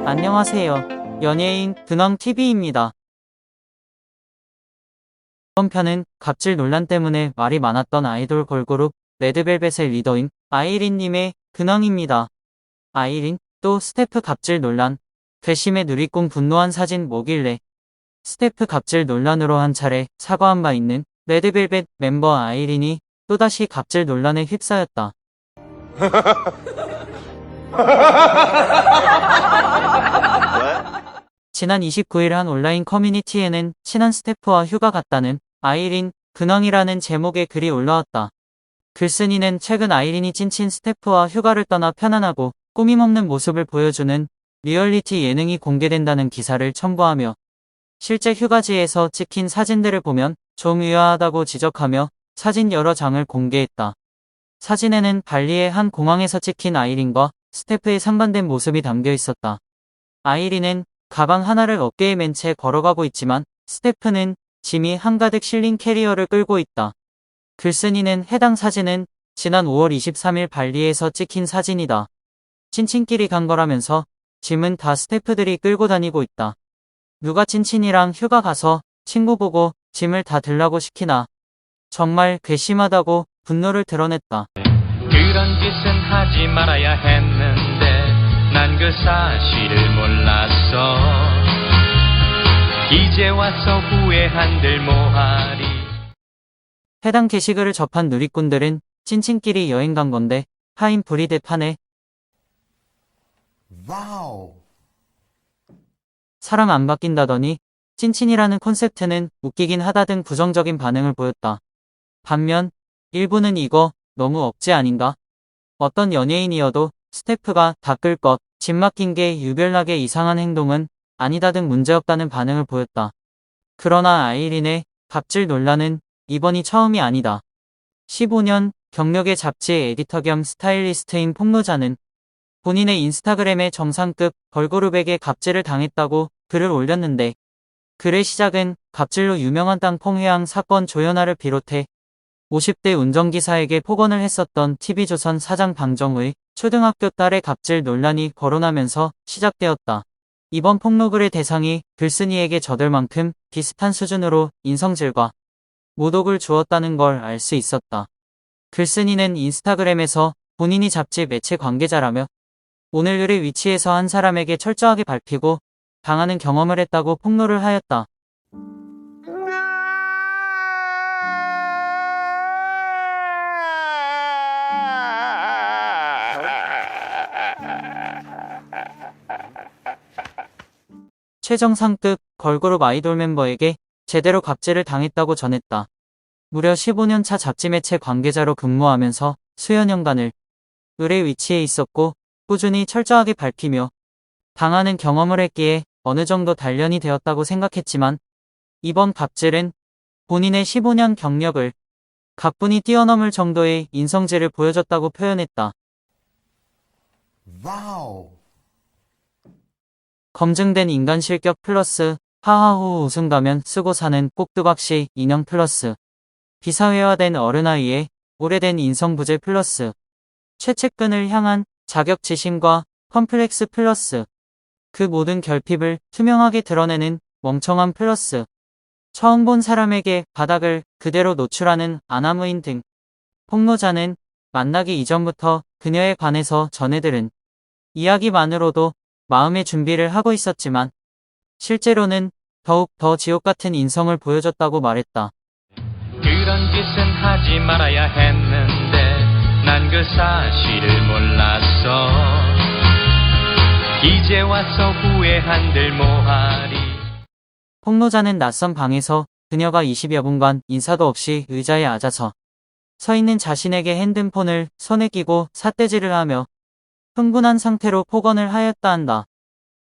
안녕하세요. 연예인 근황TV입니다. 이번 편은 갑질 논란 때문에 말이 많았던 아이돌 걸그룹 레드벨벳의 리더인 아이린님의 근황입니다. 아이린, 또 스태프 갑질 논란, 괘씸해 누리꾼 분노한 사진 뭐길래. 스태프 갑질 논란으로 한 차례 사과한 바 있는 레드벨벳 멤버 아이린이 또다시 갑질 논란에 휩싸였다. 지난 29일 한 온라인 커뮤니티에는 친한 스태프와 휴가 갔다는 아이린 근황이라는 제목의 글이 올라왔다. 글쓴이는 최근 아이린이 찐친 스태프와 휴가를 떠나 편안하고 꾸밈없는 모습을 보여주는 리얼리티 예능이 공개된다는 기사를 첨부하며 실제 휴가지에서 찍힌 사진들을 보면 좀 의아하다고 지적하며 사진 여러 장을 공개했다. 사진에는 발리의 한 공항에서 찍힌 아이린과 스태프의 상반된 모습이 담겨 있었다. 아이린은 가방 하나를 어깨에 맨 채 걸어가고 있지만 스태프는 짐이 한가득 실린 캐리어를 끌고 있다. 글쓴이는 해당 사진은 지난 5월 23일 발리에서 찍힌 사진이다. 찐친끼리 간 거라면서 짐은 다 스태프들이 끌고 다니고 있다. 누가 찐친이랑 휴가 가서 친구 보고 짐을 다 들라고 시키나. 정말 괘씸하다고 분노를 드러냈다. 그런 짓은 하지 말아야 했는데 난 그 사실을 몰랐어. 이제 와서 후회한들 뭐하리. 해당 게시글을 접한 누리꾼들은 찐친끼리 여행 간 건데 하인 불이대파네. 와우. 사람 안 바뀐다더니 찐친이라는 콘셉트는 웃기긴 하다 등 부정적인 반응을 보였다. 반면 일부는 이거 너무 억지 아닌가? 어떤 연예인이어도 스태프가 닦을 것, 짐 맡긴 게 유별나게 이상한 행동은 아니다 등 문제없다는 반응을 보였다. 그러나 아이린의 갑질 논란은 이번이 처음이 아니다. 15년 경력의 잡지 에디터 겸 스타일리스트인 폭로자는 본인의 인스타그램에 정상급 걸그룹에게 갑질을 당했다고 글을 올렸는데 글의 시작은 갑질로 유명한 땅콩 회항 사건 조연아를 비롯해 50대 운전기사에게 폭언을 했었던 TV조선 사장 방정의 초등학교 딸의 갑질 논란이 거론하면서 시작되었다. 이번 폭로글의 대상이 글쓴이에게 젖을 만큼 비슷한 수준으로 인성질과 모독을 주었다는 걸 알 수 있었다. 글쓴이는 인스타그램에서 본인이 잡지 매체 관계자라며 오늘 글의 위치에서 한 사람에게 철저하게 밟히고 당하는 경험을 했다고 폭로를 하였다. 최정상급 걸그룹 아이돌 멤버에게 제대로 갑질을 당했다고 전했다. 무려 15년차 잡지 매체 관계자로 근무하면서 수여년간을 을의 위치에 있었고 꾸준히 철저하게 밝히며 당하는 경험을 했기에 어느 정도 단련이 되었다고 생각했지만 이번 갑질은 본인의 15년 경력을 가뿐히 뛰어넘을 정도의 인성질을 보여줬다고 표현했다. 와우. 검증된 인간 실격 플러스 하하호 웃음가면 쓰고 사는 꼭두각시 인형 플러스 비사회화된 어른아이의 오래된 인성부재 플러스 최측근을 향한 자격지심과 컴플렉스 플러스 그 모든 결핍을 투명하게 드러내는 멍청함 플러스 처음 본 사람에게 바닥을 그대로 노출하는 아나무인 등 폭로자는 만나기 이전부터 그녀에 관해서 전해들은 이야기만으로도 마음의 준비를 하고 있었지만 실제로는 더욱 더 지옥같은 인성을 보여줬다고 말했다. 그런 짓은 하지 말아야 했는데 난 그 사실을 몰랐어. 이제 와서 후회한들 뭐하리. 폭로자는 낯선 방에서 그녀가 20여 분간 인사도 없이 의자에 앉아서 서 있는 자신에게 핸드폰을 손에 끼고 삿대질을 하며 흥분한 상태로 폭언을 하였다 한다.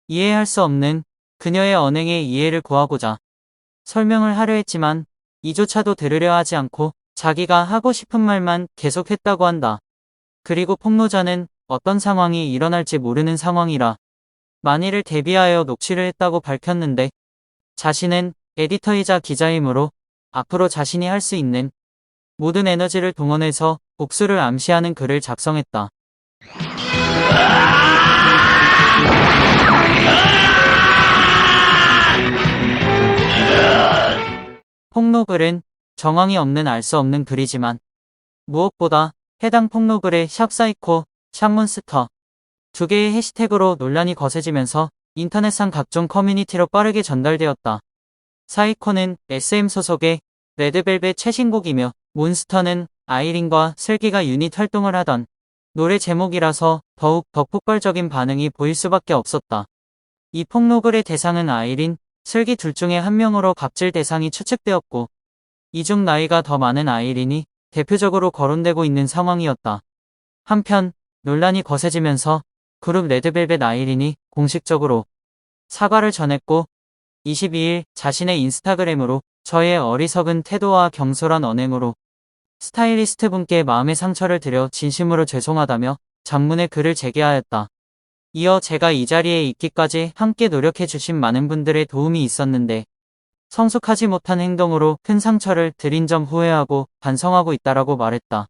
이해할 수 없는 그녀의 언행에 이해를 구하고자 설명을 하려 했지만 이조차도 들으려 하지 않고 자기가 하고 싶은 말만 계속했다고 한다. 그리고 폭로자는 어떤 상황이 일어날지 모르는 상황이라 만일을 대비하여 녹취를 했다고 밝혔는데 자신은 에디터이자 기자이므로 앞으로 자신이 할 수 있는 모든 에너지를 동원해서 복수를 암시하는 글을 작성했다. 폭로글은 정황이 없는 알 수 없는 글이지만 무엇보다 해당 폭로글의 샵사이코, 샵몬스터 두 개의 해시태그로 논란이 거세지면서 인터넷상 각종 커뮤니티로 빠르게 전달되었다. 사이코는 SM 소속의 레드벨벳 최신곡이며 몬스터는 아이린과 슬기가 유닛 활동을 하던 노래 제목이라서 더욱 더 폭발적인 반응이 보일 수밖에 없었다. 이 폭로글의 대상은 아이린, 슬기 둘 중에 한 명으로 갑질 대상이 추측되었고 이 중 나이가 더 많은 아이린이 대표적으로 거론되고 있는 상황이었다. 한편 논란이 거세지면서 그룹 레드벨벳 아이린이 공식적으로 사과를 전했고 22일 자신의 인스타그램으로 저의 어리석은 태도와 경솔한 언행으로 스타일리스트 분께 마음의 상처를 드려 진심으로 죄송하다며 장문의 글을 제기하였다. 이어 제가 이 자리에 있기까지 함께 노력해주신 많은 분들의 도움이 있었는데 성숙하지 못한 행동으로 큰 상처를 드린 점 후회하고 반성하고 있다라고 말했다.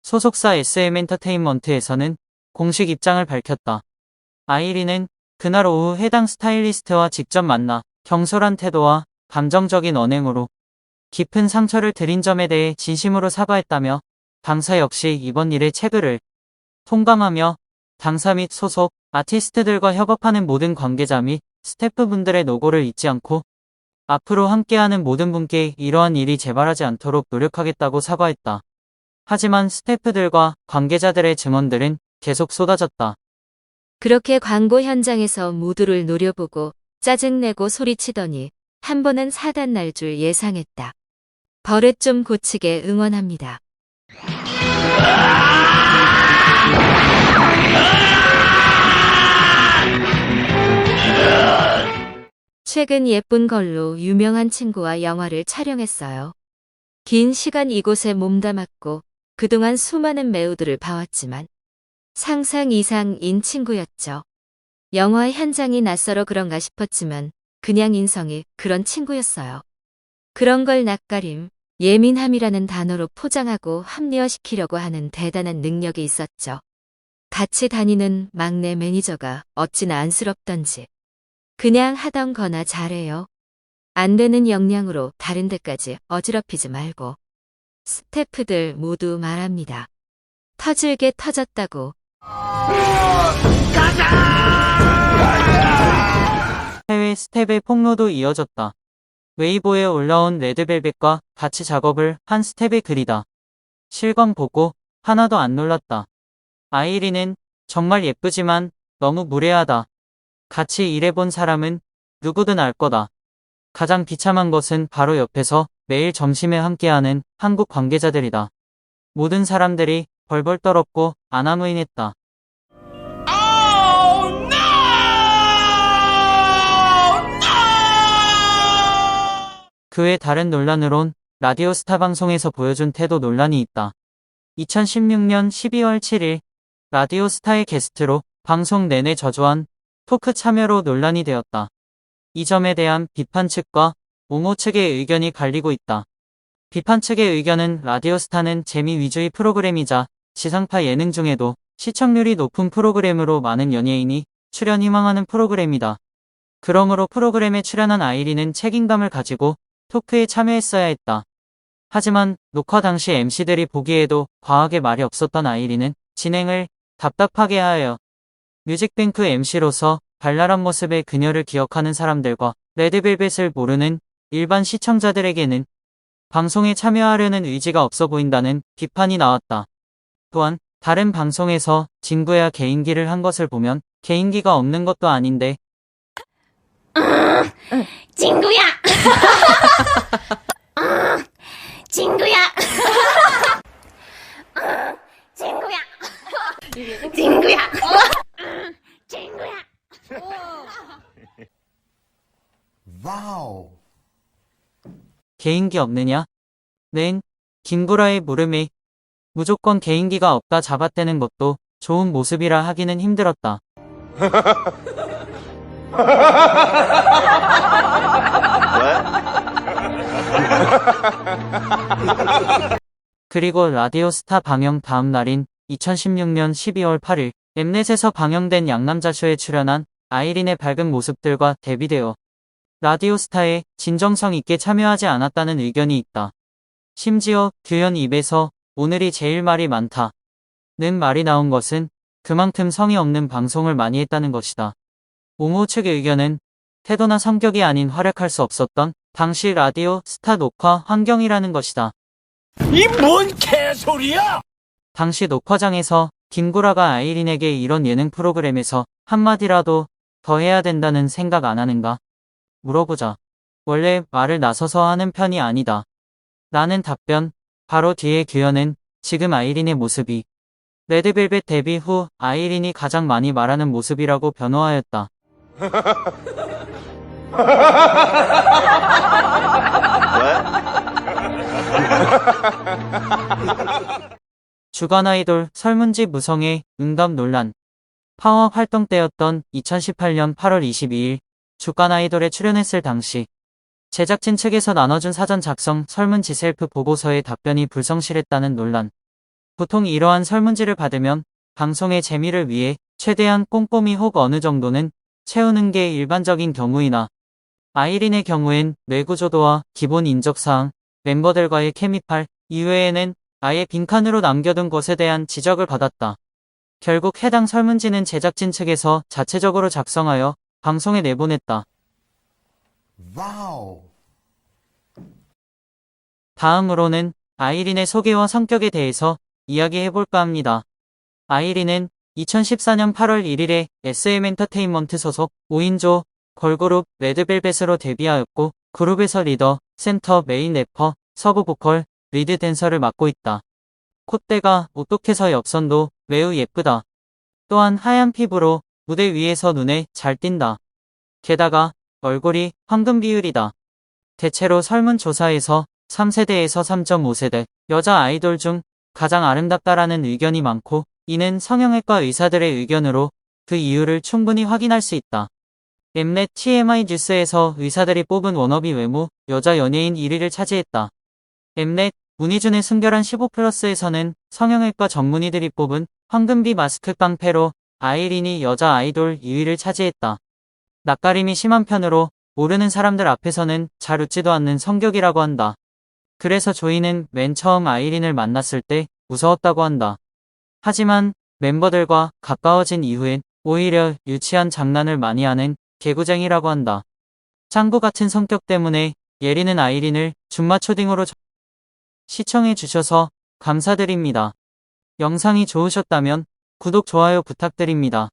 소속사 SM엔터테인먼트에서는 공식 입장을 밝혔다. 아이린은 그날 오후 해당 스타일리스트와 직접 만나 경솔한 태도와 감정적인 언행으로 깊은 상처를 드린 점에 대해 진심으로 사과했다며 당사 역시 이번 일의 체크를 통감하며 당사 및 소속 아티스트들과 협업하는 모든 관계자 및 스태프분들의 노고를 잊지 않고 앞으로 함께하는 모든 분께 이러한 일이 재발하지 않도록 노력하겠다고 사과했다. 하지만 스태프들과 관계자들의 증언들은 계속 쏟아졌다. 그렇게 광고 현장에서 모두를 노려보고 짜증내고 소리치더니 한 번은 사단 날 줄 예상했다. 버릇 좀 고치게 응원합니다. 최근 예쁜 걸로 유명한 친구와 영화를 촬영했어요. 긴 시간 이곳에 몸담았고 그동안 수많은 배우들을 봐왔지만 상상 이상인 친구였죠. 영화 현장이 낯설어 그런가 싶었지만 그냥 인성이 그런 친구였어요. 그런 걸 낯가림, 예민함이라는 단어로 포장하고 합리화시키려고 하는 대단한 능력이 있었죠. 같이 다니는 막내 매니저가 어찌나 안쓰럽던지 그냥 하던 거나 잘해요. 안 되는 역량으로 다른 데까지 어지럽히지 말고. 스태프들 모두 말합니다. 터질게 터졌다고. 해외 스텝의 폭로도 이어졌다. 웨이보에 올라온 레드벨벳과 같이 작업을 한 스텝의 글이다. 실광 보고 하나도 안 놀랐다. 아이린은 정말 예쁘지만 너무 무례하다. 같이 일해본 사람은 누구든 알 거다. 가장 비참한 것은 바로 옆에서 매일 점심에 함께하는 한국 관계자들이다. 모든 사람들이 벌벌 떨었고 아나무인했다. 그 외 다른 논란으론 라디오스타 방송에서 보여준 태도 논란이 있다. 2016년 12월 7일 라디오스타의 게스트로 방송 내내 저조한 토크 참여로 논란이 되었다. 이 점에 대한 비판 측과 옹호 측의 의견이 갈리고 있다. 비판 측의 의견은 라디오스타는 재미 위주의 프로그램이자 지상파 예능 중에도 시청률이 높은 프로그램으로 많은 연예인이 출연 희망하는 프로그램이다. 그러므로 프로그램에 출연한 아이린은 책임감을 가지고 토크에 참여했어야 했다. 하지만 녹화 당시 MC들이 보기에도 과하게 말이 없었던 아이린은 진행을 답답하게 하여 뮤직뱅크 MC로서 발랄한 모습의 그녀를 기억하는 사람들과 레드벨벳을 모르는 일반 시청자들에게는 방송에 참여하려는 의지가 없어 보인다는 비판이 나왔다. 또한 다른 방송에서 진구야 개인기를 한 것을 보면 개인기가 없는 것도 아닌데 친구야! 친구야! 친구야! 친구야! 친구야! 와우. 개인기 없느냐? 는 김구라의 물음에 무조건 개인기가 없다 잡아떼는 것도 좋은 모습이라 하기는 힘들었다. 그리고 라디오스타 방영 다음 날인 2016년 12월 8일 엠넷에서 방영된 양남자쇼에 출연한 아이린의 밝은 모습들과 대비되어 라디오스타에 진정성 있게 참여하지 않았다는 의견이 있다. 심지어 규현 입에서 오늘이 제일 말이 많다 는 말이 나온 것은 그만큼 성의 없는 방송을 많이 했다는 것이다. 옹호 측의 의견은 태도나 성격이 아닌 활약할 수 없었던 당시 라디오 스타 녹화 환경이라는 것이다. 이 뭔 개소리야! 당시 녹화장에서 김구라가 아이린에게 이런 예능 프로그램에서 한마디라도 더 해야 된다는 생각 안 하는가? 물어보자. 원래 말을 나서서 하는 편이 아니다. 라는 답변. 바로 뒤에 규현은 지금 아이린의 모습이 레드벨벳 데뷔 후 아이린이 가장 많이 말하는 모습이라고 변호하였다. 주간 아이돌 설문지 무성의 응답 논란. 파워 활동 때였던 2018년 8월 22일 주간 아이돌에 출연했을 당시 제작진 측에서 나눠준 사전 작성 설문지 셀프 보고서의 답변이 불성실했다는 논란. 보통 이러한 설문지를 받으면 방송의 재미를 위해 최대한 꼼꼼히 혹 어느 정도는 채우는 게 일반적인 경우이나 아이린의 경우엔 뇌구조도와 기본 인적사항, 멤버들과의 케미팔 이외에는 아예 빈칸으로 남겨둔 것에 대한 지적을 받았다. 결국 해당 설문지는 제작진 측에서 자체적으로 작성하여 방송에 내보냈다. 와우. 다음으로는 아이린의 소개와 성격에 대해서 이야기해볼까 합니다. 아이린은 2014년 8월 1일에 SM엔터테인먼트 소속 5인조 걸그룹 레드벨벳으로 데뷔하였고 그룹에서 리더, 센터, 메인 래퍼, 서브 보컬, 리드 댄서를 맡고 있다. 콧대가 오똑해서 옆선도 매우 예쁘다. 또한 하얀 피부로 무대 위에서 눈에 잘 띈다. 게다가 얼굴이 황금 비율이다. 대체로 설문조사에서 3세대에서 3.5세대 여자 아이돌 중 가장 아름답다라는 의견이 많고 이는 성형외과 의사들의 의견으로 그 이유를 충분히 확인할 수 있다. 엠넷 TMI 뉴스에서 의사들이 뽑은 워너비 외모 여자 연예인 1위를 차지했다. 엠넷 문희준의 순결한 15플러스에서는 성형외과 전문의들이 뽑은 황금비 마스크 깡패로 아이린이 여자 아이돌 2위를 차지했다. 낯가림이 심한 편으로 모르는 사람들 앞에서는 잘 웃지도 않는 성격이라고 한다. 그래서 조이는 맨 처음 아이린을 만났을 때 무서웠다고 한다. 하지만 멤버들과 가까워진 이후엔 오히려 유치한 장난을 많이 하는 개구쟁이라고 한다. 짱구 같은 성격 때문에 예리는 아이린을 준마 초딩으로 시청해주셔서 감사드립니다. 영상이 좋으셨다면 구독, 좋아요 부탁드립니다.